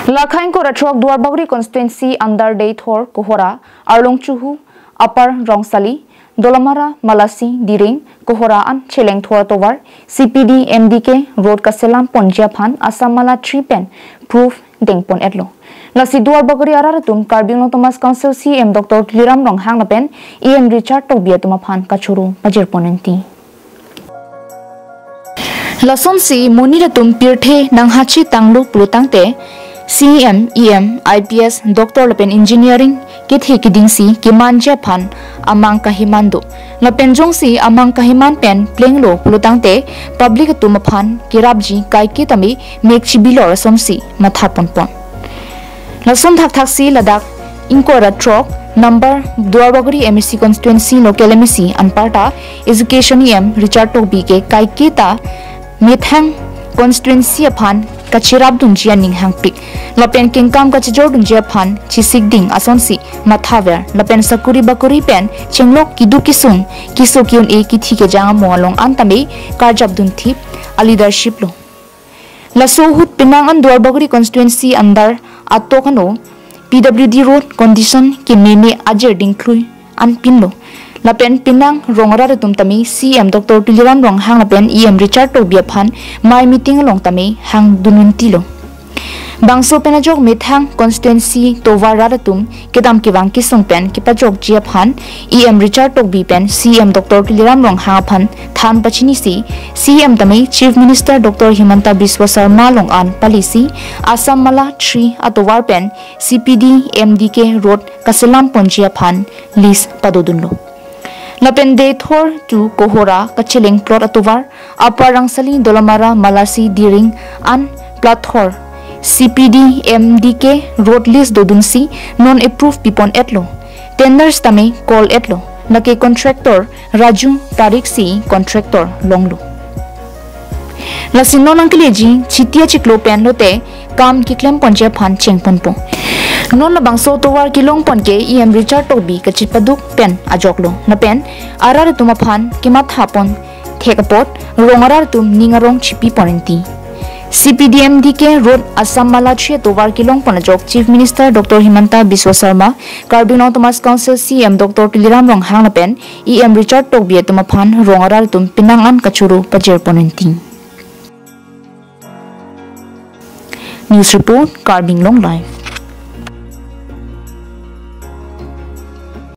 Lakhain ko ratrok Duarbagri constituency under Deithor, Kohora, Arlong Chuhu, Upper Rongsali, Dolamara, Malasi, Diring, Kohora an Cheleng Thor Tovar, CPDMDK Road kaselam Ponjiaphan, Assam mala 3 pen, proof Dengpon Edlo. Lasi Duarbagri Aratum, Carbino Thomas Council CM Dr. Liram Rong Hanglapen, EM Richard Tobia Tumaphan, Kachuru, Majirponenti. Lason si Muniratum Pirte Nanghachi Tanglu Plutangte, CM, EM, IPS, Dr. Lapen Engineering, Kithi Kidingsi, Kiman Japan, Amang Kahimando. Lapen Jongsi, Amang Kahiman Pen, Plenglo, Plutangte, Public Tumapan, Kirabji, Kai Kitami, Mekchibilor Somsi, Mathaponpon. Lason Taksi Ladak, Inkora Trok, Number Duarbagri MSC Constituency Local MSC, Anparta, Education EM, Richard Tobike, Kai Kita, Mithang Constituency Aphan, Kachirab Dunjia Ninghang Pik, Lapen Kingkam Kachijor Dunjia Phan, Chisik Ding Asonsi, Mathaver, Lapen Sakuri Bakuri Pen, Chenglok Kidu Kisung, Kisokion E Kitike Janga Moalong Antame, Karjab Dunthip, a leadership lo. Laso Hut Pinangan Duarbagri Constituency under Atokano, PWD Road Condition Kimene Ajer Dingklui, Anpinlo. Lapen Pinang Rongara Tumtami, CM Dr. Liram Rong Hang Lapen, EM Richard Tobia Phan, my meeting along Tami, Hang Dununtilo. Bangso Penajok Mithang Constituency Tovar Radatum, Kedam Kivang Kisung Pen, Kipajok Jiaphan, EM Richard Tobi Pen, CM Dr. Liram Rong Hang Than Pachinisi, CM Tami, Chief Minister Dr. Himanta Biswa Sarma Long An Palisi, Assam mala 3 atovar Pen, CPDMDK Road kaselam Ponjiaphan, Lis Padodunlo. Lapen Deithor to Kohora, Kacheleng Plot atovar, Upper Rongsali, Dolamara, Malasi, Diring, and Plathor, CPDMDK Road List Dodunsi, non-approved pipon etlo. Tenders tame call etlo. Lake contractor Raju Tarik si contractor Longlo. Lasino ng kileji, Chitia Chiklo pen lote, Kam Kiklem Ponja Phan Chengponpo. Non na bangso towar kilong ponke EM Richard Tobi kachitpaduk pen ajoklo na pen arar tumaphan kimat hapon thekapot rongarar tum ningarong chipi ponenti. CPDMDK Road Assam mala 3 towar kilong ponajok Chief Minister Dr. Himanta Biswa Sarma, Carbino Thomas Council CM Dr. Liram Rong Hang Lapen, EM Richard Tobi tumaphan rongarar tum pinangan kachuru pajer ponenti. News report Carbing Long Life.